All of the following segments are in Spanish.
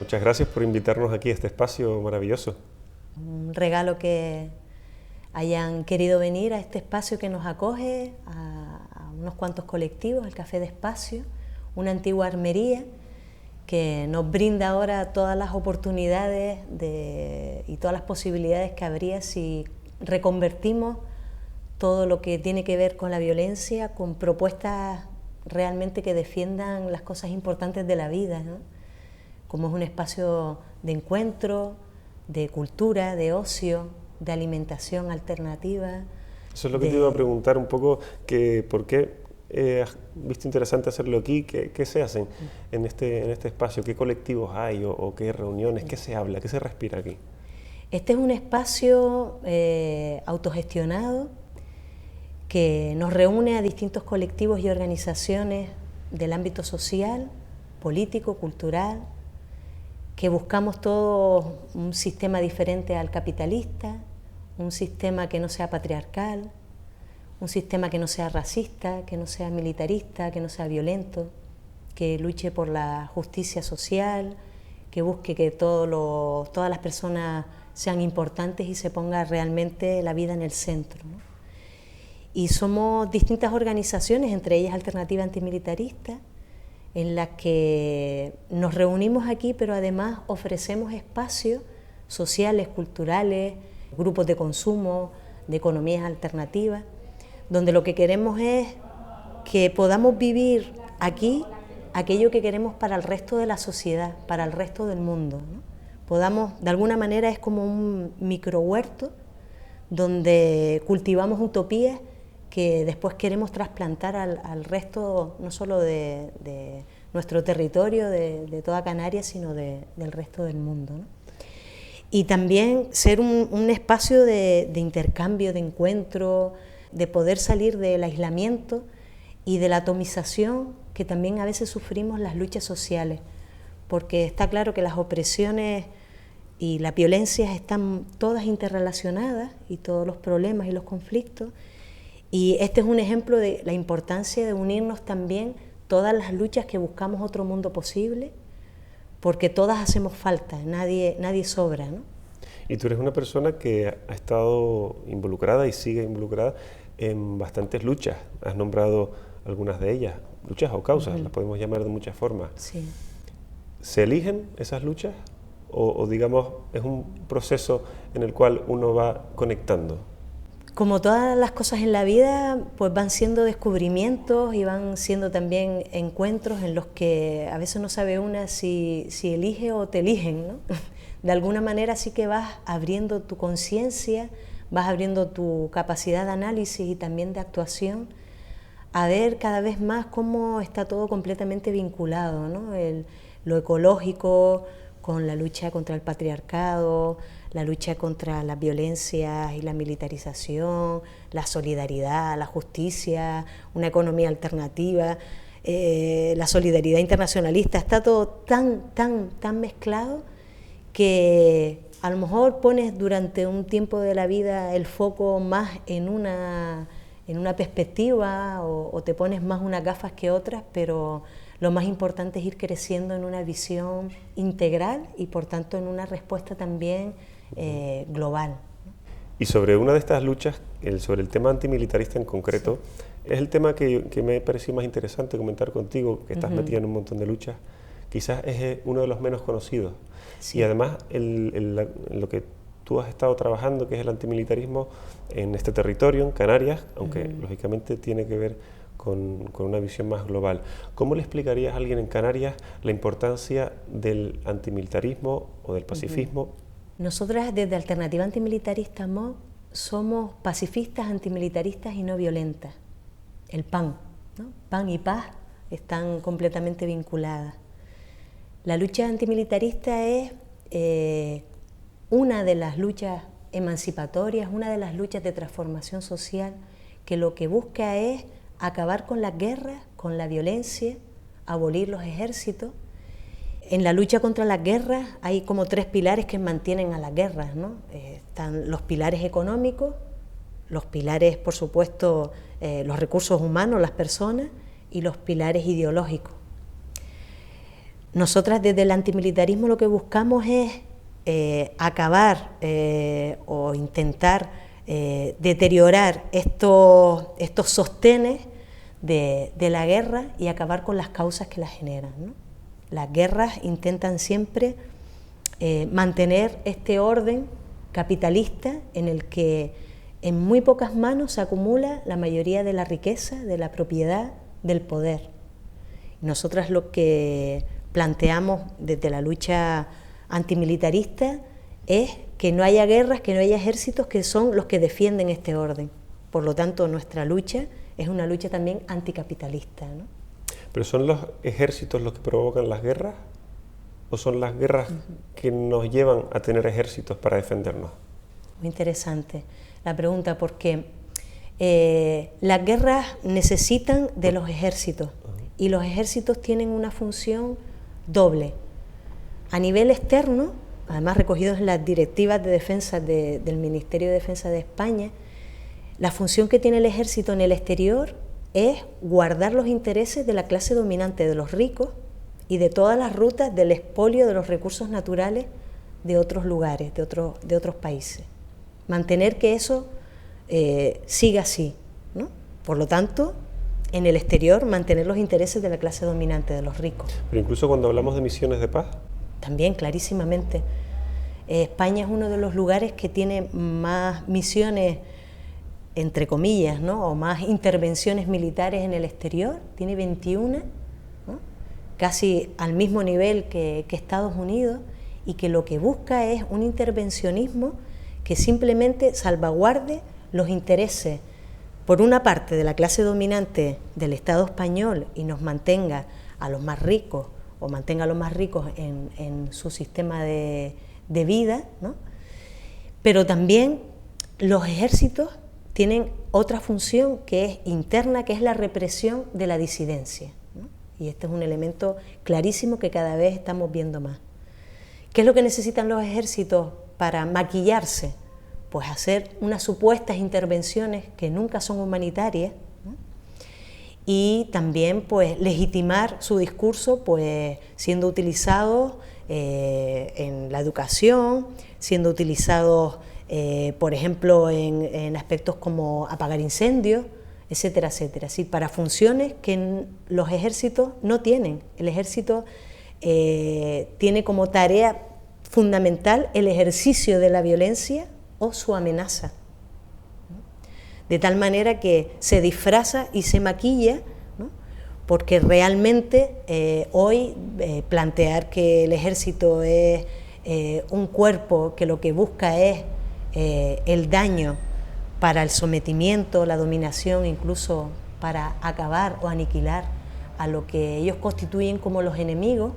muchas gracias por invitarnos aquí a este espacio maravilloso. Un regalo que hayan querido venir a este espacio que nos acoge, a unos cuantos colectivos, el Café de Espacio, una antigua armería que nos brinda ahora todas las oportunidades y todas las posibilidades que habría si reconvertimos todo lo que tiene que ver con la violencia con propuestas realmente que defiendan las cosas importantes de la vida, ¿no? Como es un espacio de encuentro, de cultura, de ocio, de alimentación alternativa. Eso es lo que te iba a preguntar un poco, que por qué has visto interesante hacerlo aquí, qué se hacen en este espacio, qué colectivos hay o qué reuniones, qué se habla, qué se respira aquí. Este es un espacio autogestionado que nos reúne a distintos colectivos y organizaciones del ámbito social, político, cultural, que buscamos todo un sistema diferente al capitalista, un sistema que no sea patriarcal, un sistema que no sea racista, que no sea militarista, que no sea violento, que luche por la justicia social, que busque que todas las personas sean importantes y se ponga realmente la vida en el centro, ¿no? Y somos distintas organizaciones, entre ellas Alternativa Antimilitarista, en las que nos reunimos aquí, pero además ofrecemos espacios sociales, culturales, grupos de consumo, de economías alternativas, donde lo que queremos es que podamos vivir aquí aquello que queremos para el resto de la sociedad, para el resto del mundo, ¿no? Podamos, de alguna manera es como un microhuerto donde cultivamos utopías que después queremos trasplantar al resto, no solo de nuestro territorio, de toda Canarias, sino del resto del mundo, ¿no? Y también ser un espacio de intercambio, de encuentro, de poder salir del aislamiento y de la atomización que también a veces sufrimos las luchas sociales, porque está claro que las opresiones y las violencias están todas interrelacionadas, y todos los problemas y los conflictos, y este es un ejemplo de la importancia de unirnos también todas las luchas que buscamos otro mundo posible, porque todas hacemos falta, nadie sobra, ¿no? Y tú eres una persona que ha estado involucrada y sigue involucrada en bastantes luchas. Has nombrado algunas de ellas, luchas o causas, las podemos llamar de muchas formas. Sí. ¿Se eligen esas luchas o digamos es un proceso en el cual uno va conectando? Como todas las cosas en la vida, pues van siendo descubrimientos y van siendo también encuentros en los que a veces no sabe una si elige o te eligen, ¿no? De alguna manera sí que vas abriendo tu conciencia, vas abriendo tu capacidad de análisis y también de actuación, a ver cada vez más cómo está todo completamente vinculado, ¿no? Lo ecológico con la lucha contra el patriarcado, la lucha contra las violencias y la militarización, la solidaridad, la justicia, una economía alternativa, la solidaridad internacionalista. Está todo tan mezclado que a lo mejor pones durante un tiempo de la vida el foco más en una perspectiva o te pones más unas gafas que otras, pero lo más importante es ir creciendo en una visión integral y por tanto en una respuesta también global. Y sobre una de estas luchas, sobre el tema antimilitarista en concreto, sí, es el tema que me pareció más interesante comentar contigo, que estás metida en un montón de luchas. Quizás es uno de los menos conocidos. Sí. Y además lo que tú has estado trabajando, que es el antimilitarismo en este territorio, en Canarias, aunque lógicamente tiene que ver con una visión más global. ¿Cómo le explicarías a alguien en Canarias la importancia del antimilitarismo o del pacifismo? Nosotras desde Alternativa Antimilitarista MOB somos pacifistas, antimilitaristas y no violentas. El PAN, ¿no? PAN y paz están completamente vinculadas. La lucha antimilitarista es una de las luchas emancipatorias, una de las luchas de transformación social, que lo que busca es acabar con las guerras, con la violencia, abolir los ejércitos. En la lucha contra las guerras hay como tres pilares que mantienen a las guerras, ¿no? Están los pilares económicos, los pilares, por supuesto, los recursos humanos, las personas, y los pilares ideológicos. Nosotras desde el antimilitarismo lo que buscamos es acabar o intentar deteriorar estos sostenes de la guerra y acabar con las causas que la generan, ¿no? Las guerras intentan siempre mantener este orden capitalista en el que en muy pocas manos se acumula la mayoría de la riqueza, de la propiedad, del poder. Nosotras lo que planteamos desde la lucha antimilitarista es que no haya guerras, que no haya ejércitos que son los que defienden este orden. Por lo tanto, nuestra lucha es una lucha también anticapitalista, ¿no? ¿Pero son los ejércitos los que provocan las guerras? ¿O son las guerras que nos llevan a tener ejércitos para defendernos? Muy interesante la pregunta, porque las guerras necesitan de los ejércitos y los ejércitos tienen una función doble. A nivel externo, además recogidos en las directivas de defensa del Ministerio de Defensa de España, la función que tiene el ejército en el exterior es guardar los intereses de la clase dominante, de los ricos, y de todas las rutas del expolio de los recursos naturales de otros lugares, de otros países. Mantener que eso siga así, ¿no? Por lo tanto, en el exterior, mantener los intereses de la clase dominante, de los ricos. Pero incluso cuando hablamos de misiones de paz. También, clarísimamente. España es uno de los lugares que tiene más misiones, entre comillas, ¿no? O más intervenciones militares en el exterior. Tiene 21, ¿no? Casi al mismo nivel que Estados Unidos, y que lo que busca es un intervencionismo que simplemente salvaguarde los intereses, por una parte, de la clase dominante del Estado español y nos mantenga a los más ricos, o mantenga a los más ricos en su sistema de vida, ¿no? Pero también los ejércitos tienen otra función que es interna, que es la represión de la disidencia, ¿no? Y este es un elemento clarísimo que cada vez estamos viendo más. ¿Qué es lo que necesitan los ejércitos para maquillarse? Pues hacer unas supuestas intervenciones que nunca son humanitarias, ¿no? Y también pues legitimar su discurso pues siendo utilizados en la educación, siendo utilizados por ejemplo en aspectos como apagar incendios, etcétera, etcétera. ¿Sí? Para funciones que los ejércitos no tienen. El ejército tiene como tarea fundamental el ejercicio de la violencia o su amenaza, de tal manera que se disfraza y se maquilla, ¿no? Porque realmente hoy plantear que el ejército es un cuerpo que lo que busca es el daño para el sometimiento, la dominación, incluso para acabar o aniquilar a lo que ellos constituyen como los enemigos,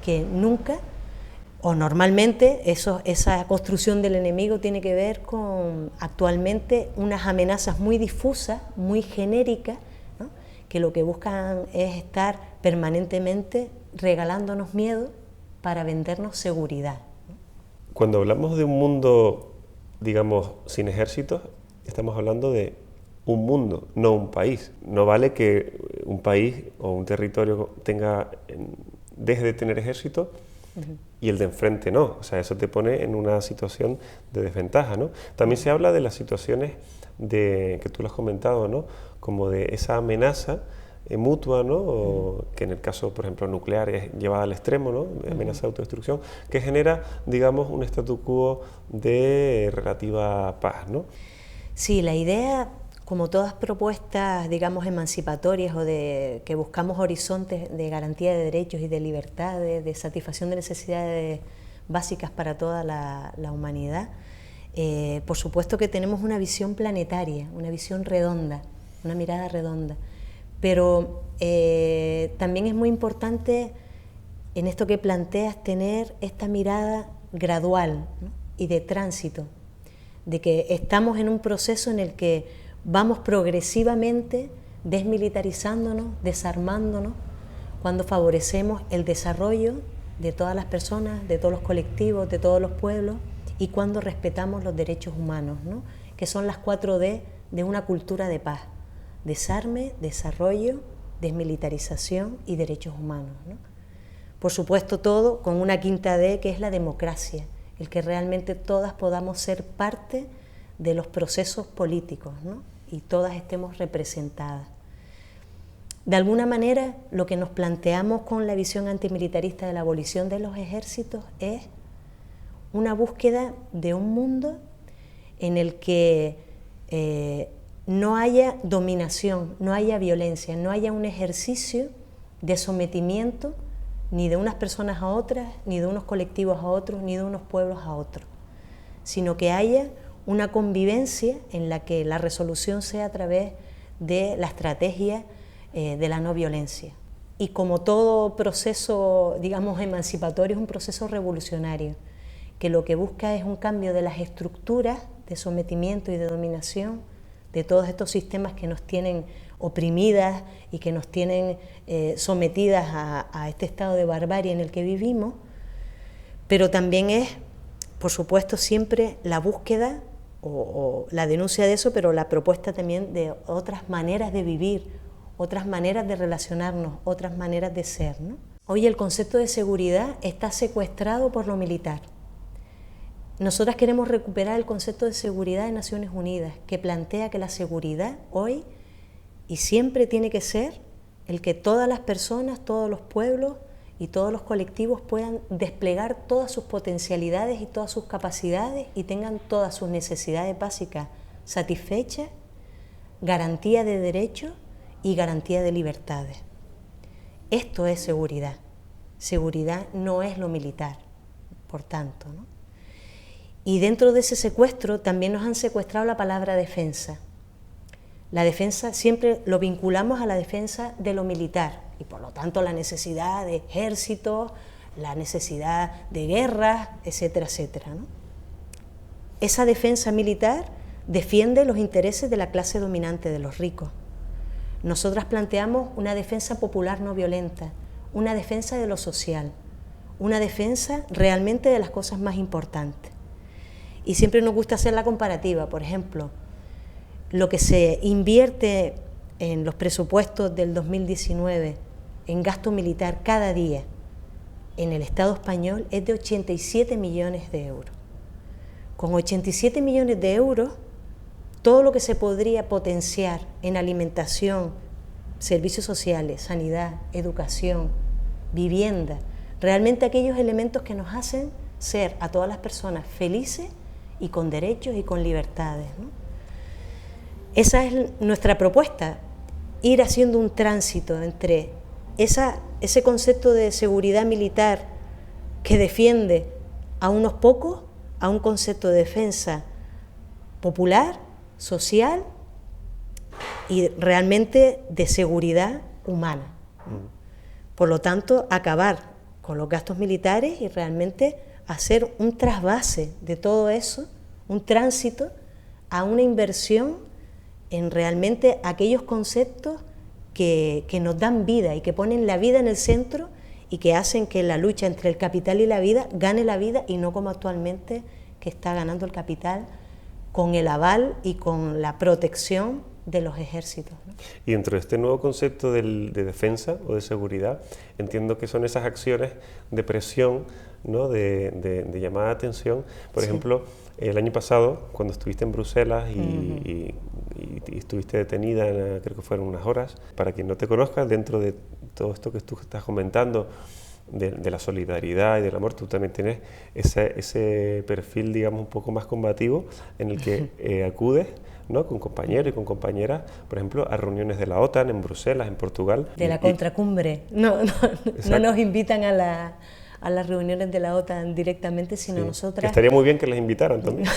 que nunca o normalmente esa construcción del enemigo tiene que ver con actualmente unas amenazas muy difusas, muy genéricas, ¿no? Que lo que buscan es estar permanentemente regalándonos miedo para vendernos seguridad, ¿no? Cuando hablamos de un mundo, digamos, sin ejércitos, estamos hablando de un mundo, no un país. No vale que un país o un territorio deje de tener ejército y el de enfrente no, o sea, eso te pone en una situación de desventaja, ¿no? También se habla de las situaciones que tú lo has comentado, ¿no? Como de esa amenaza mutua, ¿no? O que en el caso, por ejemplo, nuclear es llevada al extremo, ¿no? Amenaza de autodestrucción, que genera, digamos, un statu quo de relativa paz, ¿no? Sí, la idea, como todas propuestas, digamos, emancipatorias o de que buscamos horizontes de garantía de derechos y de libertades, de satisfacción de necesidades básicas para toda la humanidad, por supuesto que tenemos una visión planetaria, una visión redonda, una mirada redonda, pero también es muy importante en esto que planteas tener esta mirada gradual, ¿no? Y de tránsito, de que estamos en un proceso en el que vamos progresivamente desmilitarizándonos, desarmándonos, cuando favorecemos el desarrollo de todas las personas, de todos los colectivos, de todos los pueblos, y cuando respetamos los derechos humanos, ¿no? Que son las 4D de una cultura de paz: desarme, desarrollo, desmilitarización y derechos humanos, ¿no? por supuesto todo con una quinta D, que es la democracia, el que realmente todas podamos ser parte de los procesos políticos, ¿no? Y todas estemos representadas. De alguna manera, lo que nos planteamos con la visión antimilitarista de la abolición de los ejércitos es una búsqueda de un mundo en el que no haya dominación, no haya violencia, no haya un ejercicio de sometimiento ni de unas personas a otras, ni de unos colectivos a otros, ni de unos pueblos a otros, sino que haya una convivencia en la que la resolución sea a través de la estrategia de la no violencia. Y como todo proceso, digamos, emancipatorio, es un proceso revolucionario, que lo que busca es un cambio de las estructuras de sometimiento y de dominación de todos estos sistemas que nos tienen oprimidas y que nos tienen sometidas a este estado de barbarie en el que vivimos, pero también es, por supuesto, siempre la búsqueda o la denuncia de eso, pero la propuesta también de otras maneras de vivir, otras maneras de relacionarnos, otras maneras de ser, ¿no? Hoy el concepto de seguridad está secuestrado por lo militar. Nosotras queremos recuperar el concepto de seguridad de Naciones Unidas, que plantea que la seguridad hoy y siempre tiene que ser el que todas las personas, todos los pueblos y todos los colectivos puedan desplegar todas sus potencialidades y todas sus capacidades y tengan todas sus necesidades básicas satisfechas, garantía de derechos y garantía de libertades. Esto es seguridad. Seguridad no es lo militar, por tanto, ¿no? Y dentro de ese secuestro también nos han secuestrado la palabra defensa. La defensa siempre lo vinculamos a la defensa de lo militar y por lo tanto la necesidad de ejércitos, la necesidad de guerras, etcétera, etcétera, ¿no? Esa defensa militar defiende los intereses de la clase dominante, de los ricos. Nosotras planteamos una defensa popular no violenta, una defensa de lo social, una defensa realmente de las cosas más importantes. Y siempre nos gusta hacer la comparativa, por ejemplo, lo que se invierte en los presupuestos del 2019 en gasto militar cada día en el Estado español es de 87 millones de euros. Con 87 millones de euros, todo lo que se podría potenciar en alimentación, servicios sociales, sanidad, educación, vivienda, realmente aquellos elementos que nos hacen ser a todas las personas felices y con derechos y con libertades, ¿no? Esa es nuestra propuesta, ir haciendo un tránsito entre ese concepto de seguridad militar que defiende a unos pocos, a un concepto de defensa popular, social y realmente de seguridad humana. Por lo tanto, acabar con los gastos militares y realmente hacer un trasvase de todo eso, un tránsito a una inversión en realmente aquellos conceptos que nos dan vida y que ponen la vida en el centro y que hacen que la lucha entre el capital y la vida gane la vida y no como actualmente que está ganando el capital con el aval y con la protección de los ejércitos, ¿no? Y dentro de este nuevo concepto de defensa o de seguridad, entiendo que son esas acciones de presión, ¿no? de llamada de atención. Por ejemplo, el año pasado, cuando estuviste en Bruselas y estuviste detenida, creo que fueron unas horas, para quien no te conozca, dentro de todo esto que tú estás comentando, de la solidaridad y del amor, tú también tienes ese perfil, digamos, un poco más combativo, en el que acudes, ¿no? Con compañeros y con compañeras, por ejemplo, a reuniones de la OTAN en Bruselas, en Portugal. De la contracumbre. No nos invitan a las reuniones de la OTAN directamente, sino nosotras... Que estaría muy bien que les invitaran también.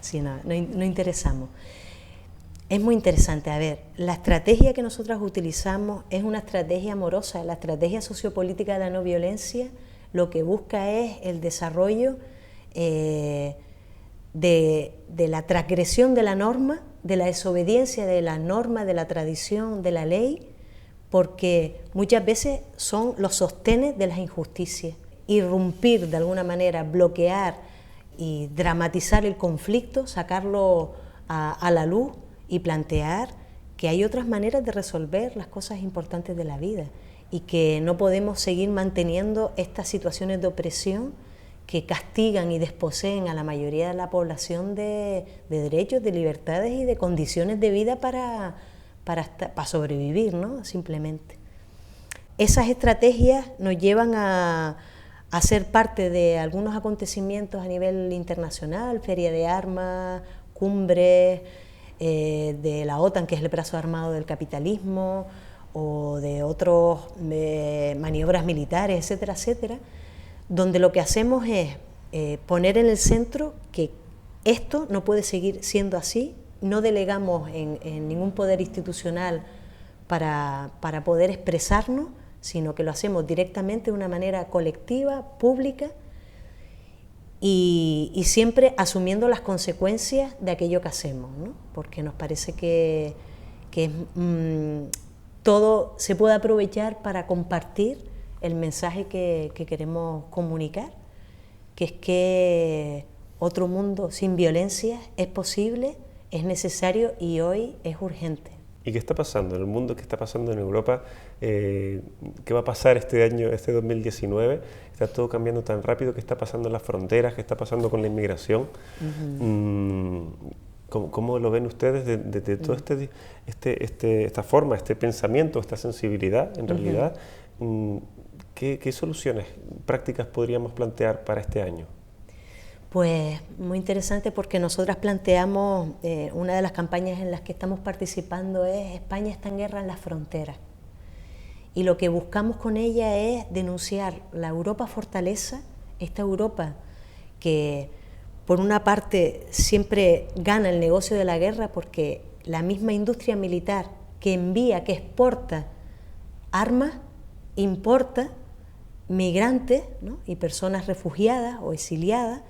Sí, no interesamos. Es muy interesante. A ver, la estrategia que nosotras utilizamos es una estrategia amorosa. La estrategia sociopolítica de la no violencia lo que busca es el desarrollo de la transgresión de la norma, de la desobediencia de la norma, de la tradición, de la ley, porque muchas veces son los sostenes de las injusticias. Irrumpir de alguna manera, bloquear y dramatizar el conflicto, sacarlo a la luz y plantear que hay otras maneras de resolver las cosas importantes de la vida y que no podemos seguir manteniendo estas situaciones de opresión que castigan y desposeen a la mayoría de la población de derechos, de libertades y de condiciones de vida para sobrevivir, ¿no? Simplemente. Esas estrategias nos llevan a ser parte de algunos acontecimientos a nivel internacional, Feria de Armas, cumbres de la OTAN, que es el brazo armado del capitalismo, o de otras maniobras militares, etcétera, etcétera, donde lo que hacemos es poner en el centro que esto no puede seguir siendo así, no delegamos en ningún poder institucional para poder expresarnos, sino que lo hacemos directamente de una manera colectiva, pública, y siempre asumiendo las consecuencias de aquello que hacemos, ¿no? Porque nos parece que todo se puede aprovechar para compartir el mensaje que queremos comunicar, que es que otro mundo sin violencia es posible, es necesario y hoy es urgente. ¿Y qué está pasando en el mundo? ¿Qué está pasando en Europa? ¿Qué va a pasar este año, este 2019? Está todo cambiando tan rápido. ¿Qué está pasando en las fronteras? ¿Qué está pasando con la inmigración? ¿Cómo lo ven ustedes de todo esta forma, este pensamiento, esta sensibilidad en realidad? ¿Qué soluciones prácticas podríamos plantear para este año? Pues muy interesante, porque nosotras planteamos, una de las campañas en las que estamos participando es España está en guerra en las fronteras. Y lo que buscamos con ella es denunciar la Europa fortaleza, esta Europa que por una parte siempre gana el negocio de la guerra, porque la misma industria militar que envía, que exporta armas, importa migrantes, ¿no? Y personas refugiadas o exiliadas,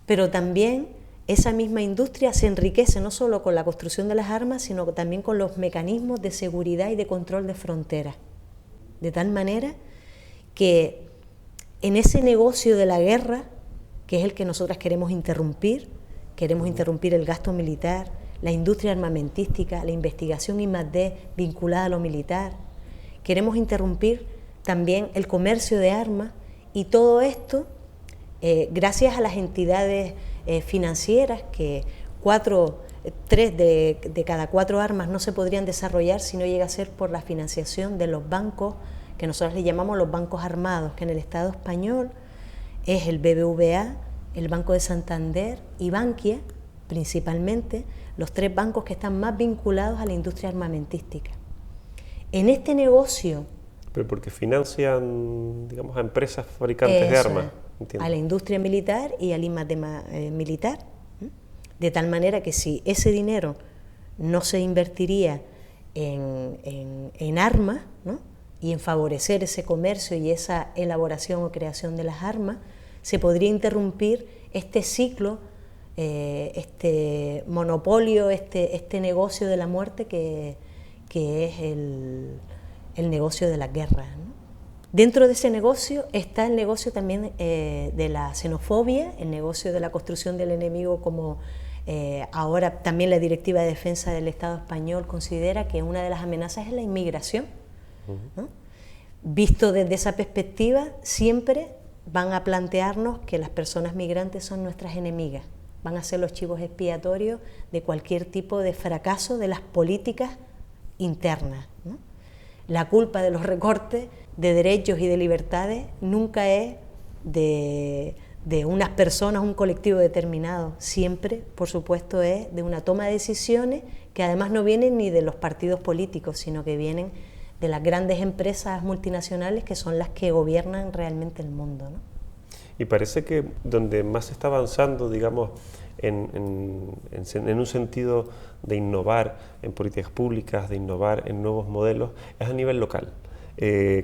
pero también esa misma industria se enriquece no solo con la construcción de las armas, sino también con los mecanismos de seguridad y de control de fronteras. De tal manera que en ese negocio de la guerra, que es el que nosotras queremos interrumpir el gasto militar, la industria armamentística, la investigación I+D vinculada a lo militar, queremos interrumpir también el comercio de armas, y todo esto gracias a las entidades financieras, que 3 de cada 4 armas no se podrían desarrollar si no llega a ser por la financiación de los bancos, que nosotros le llamamos los bancos armados, que en el Estado español es el BBVA, el Banco de Santander y Bankia, principalmente, los 3 bancos que están más vinculados a la industria armamentística. En este negocio... Pero porque financian, digamos, a empresas fabricantes de armas. A la industria militar y al I+D militar, de tal manera que si ese dinero no se invertiría en armas, ¿no? Y en favorecer ese comercio y esa elaboración o creación de las armas, se podría interrumpir este ciclo, este monopolio, este negocio de la muerte que es el negocio de las guerras, ¿no? Dentro de ese negocio está el negocio también de la xenofobia, el negocio de la construcción del enemigo, como ahora también la Directiva de Defensa del Estado español considera que una de las amenazas es la inmigración, ¿no? Visto desde esa perspectiva, siempre van a plantearnos que las personas migrantes son nuestras enemigas, van a ser los chivos expiatorios de cualquier tipo de fracaso de las políticas internas, ¿no? La culpa de los recortes de derechos y de libertades nunca es de unas personas, un colectivo determinado, siempre, por supuesto, es de una toma de decisiones que además no vienen ni de los partidos políticos, sino que vienen de las grandes empresas multinacionales, que son las que gobiernan realmente el mundo, ¿no? Y parece que donde más se está avanzando, digamos, en un sentido de innovar en políticas públicas, de innovar en nuevos modelos, es a nivel local.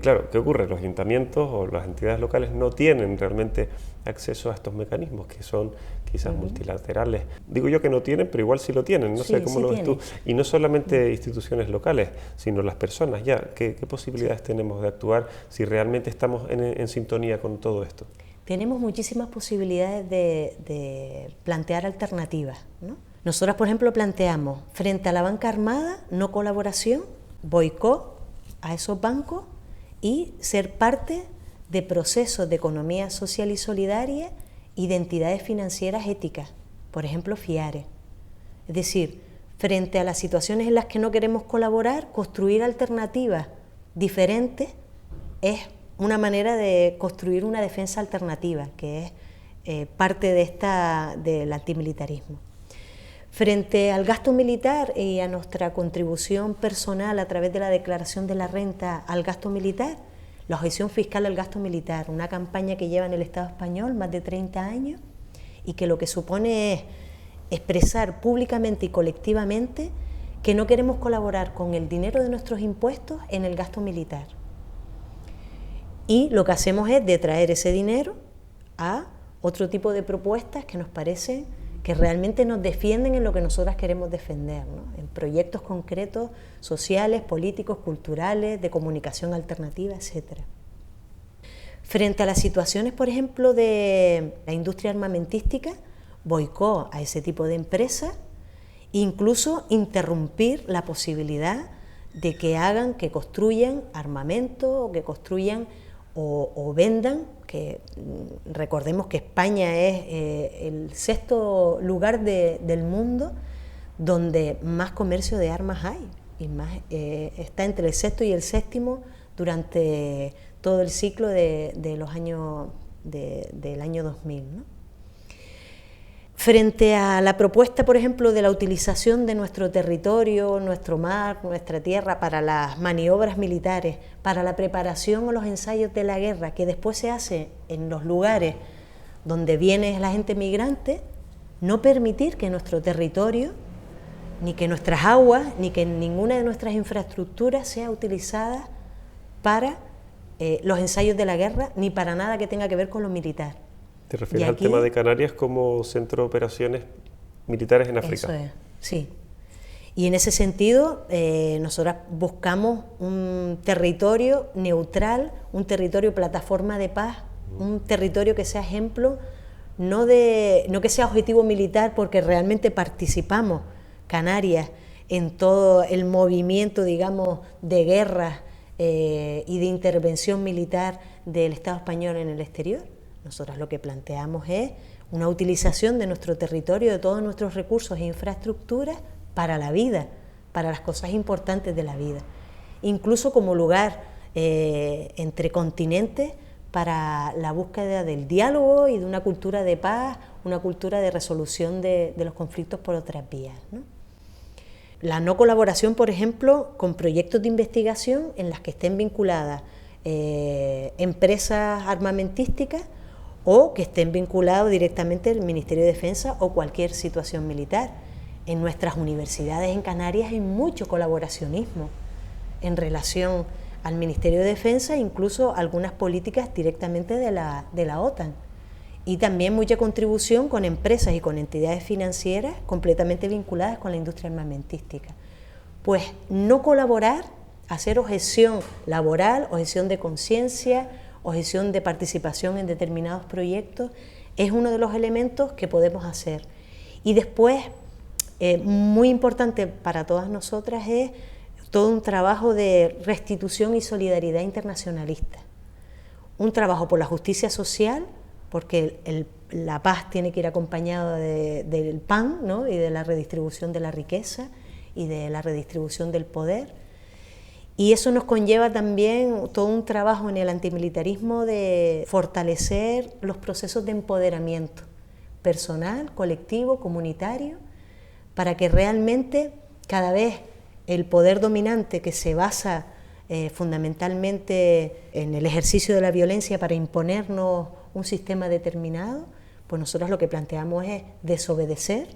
Claro, ¿qué ocurre? Los ayuntamientos o las entidades locales no tienen realmente acceso a estos mecanismos, que son quizás multilaterales. Digo yo que no tienen, pero igual sí lo tienen, no sé cómo lo ves tú. Y no solamente instituciones locales, sino las personas ya. ¿Qué posibilidades tenemos de actuar si realmente estamos en sintonía con todo esto? Tenemos muchísimas posibilidades de plantear alternativas, ¿no? Nosotras, por ejemplo, planteamos, frente a la banca armada, no colaboración, boicot a esos bancos y ser parte de procesos de economía social y solidaria y de entidades financieras éticas, por ejemplo, FIARE. Es decir, frente a las situaciones en las que no queremos colaborar, construir alternativas diferentes es una manera de construir una defensa alternativa, que es parte del antimilitarismo. Frente al gasto militar y a nuestra contribución personal a través de la declaración de la renta al gasto militar, la objeción fiscal al gasto militar, una campaña que lleva en el Estado español más de 30 años y que lo que supone es expresar públicamente y colectivamente que no queremos colaborar con el dinero de nuestros impuestos en el gasto militar. Y lo que hacemos es detraer ese dinero a otro tipo de propuestas que nos parecen que realmente nos defienden en lo que nosotras queremos defender, ¿no? En proyectos concretos, sociales, políticos, culturales, de comunicación alternativa, etc. Frente a las situaciones, por ejemplo, de la industria armamentística, boicot a ese tipo de empresas, incluso interrumpir la posibilidad de que construyan armamento o que construyan o vendan, que recordemos que España es el 6º lugar del mundo donde más comercio de armas hay, y más, está entre el 6º y el 7º durante todo el ciclo de los años del año 2000, ¿no? Frente a la propuesta, por ejemplo, de la utilización de nuestro territorio, nuestro mar, nuestra tierra para las maniobras militares, para la preparación o los ensayos de la guerra, que después se hace en los lugares donde viene la gente migrante, no permitir que nuestro territorio, ni que nuestras aguas, ni que ninguna de nuestras infraestructuras sea utilizada para los ensayos de la guerra, ni para nada que tenga que ver con lo militar. ¿Te refieres al tema de Canarias como centro de operaciones militares en África? Eso es, sí. Y en ese sentido, nosotros buscamos un territorio neutral, un territorio plataforma de paz, un territorio que sea ejemplo, no que sea objetivo militar, porque realmente participamos, Canarias, en todo el movimiento, digamos, de guerra y de intervención militar del Estado español en el exterior. Nosotros lo que planteamos es una utilización de nuestro territorio, de todos nuestros recursos e infraestructuras para la vida, para las cosas importantes de la vida, incluso como lugar entre continentes para la búsqueda del diálogo y de una cultura de paz, una cultura de resolución de los conflictos por otras vías, ¿no? La no colaboración, por ejemplo, con proyectos de investigación en las que estén vinculadas empresas armamentísticas o que estén vinculados directamente al Ministerio de Defensa o cualquier situación militar. En nuestras universidades en Canarias hay mucho colaboracionismo en relación al Ministerio de Defensa, incluso algunas políticas directamente de la OTAN, y también mucha contribución con empresas y con entidades financieras completamente vinculadas con la industria armamentística. Pues no colaborar, hacer objeción laboral, objeción de conciencia, objeción de participación en determinados proyectos, es uno de los elementos que podemos hacer. Y después, muy importante para todas nosotras, es todo un trabajo de restitución y solidaridad internacionalista. Un trabajo por la justicia social, porque la paz tiene que ir acompañada del pan, ¿no? Y de la redistribución de la riqueza y de la redistribución del poder. Y eso nos conlleva también todo un trabajo en el antimilitarismo de fortalecer los procesos de empoderamiento personal, colectivo, comunitario, para que realmente cada vez el poder dominante, que se basa fundamentalmente en el ejercicio de la violencia para imponernos un sistema determinado, pues nosotros lo que planteamos es desobedecer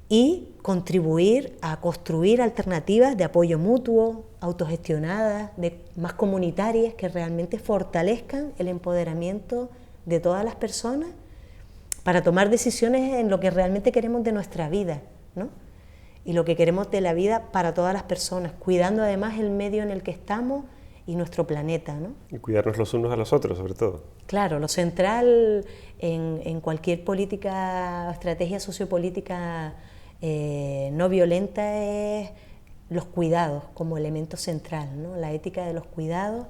y contribuir a construir alternativas de apoyo mutuo, autogestionadas, más comunitarias, que realmente fortalezcan el empoderamiento de todas las personas para tomar decisiones en lo que realmente queremos de nuestra vida, ¿no? Y lo que queremos de la vida para todas las personas, cuidando además el medio en el que estamos y nuestro planeta, ¿no? Y cuidarnos los unos a los otros, sobre todo. Claro, lo central en cualquier política o estrategia sociopolítica no violenta es los cuidados como elemento central, ¿no? La ética de los cuidados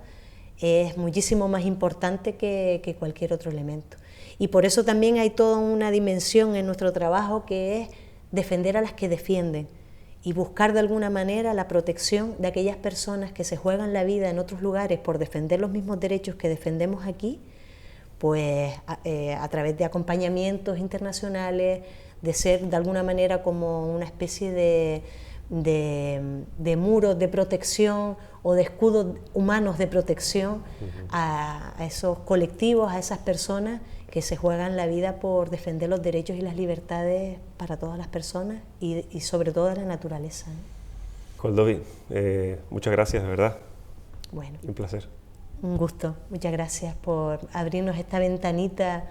es muchísimo más importante que cualquier otro elemento. Y por eso también hay toda una dimensión en nuestro trabajo que es defender a las que defienden y buscar de alguna manera la protección de aquellas personas que se juegan la vida en otros lugares por defender los mismos derechos que defendemos aquí, pues a través de acompañamientos internacionales, de ser de alguna manera como una especie de muros de protección o de escudos humanos de protección a esos colectivos, a esas personas que se juegan la vida por defender los derechos y las libertades para todas las personas y sobre todo de la naturaleza, ¿no? Coldovi, muchas gracias, de verdad. Bueno, Un placer. un gusto, muchas gracias por abrirnos esta ventanita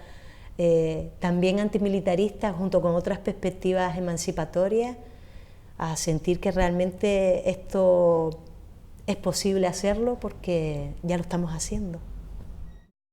también antimilitarista junto con otras perspectivas emancipatorias, a sentir que realmente esto es posible hacerlo porque ya lo estamos haciendo.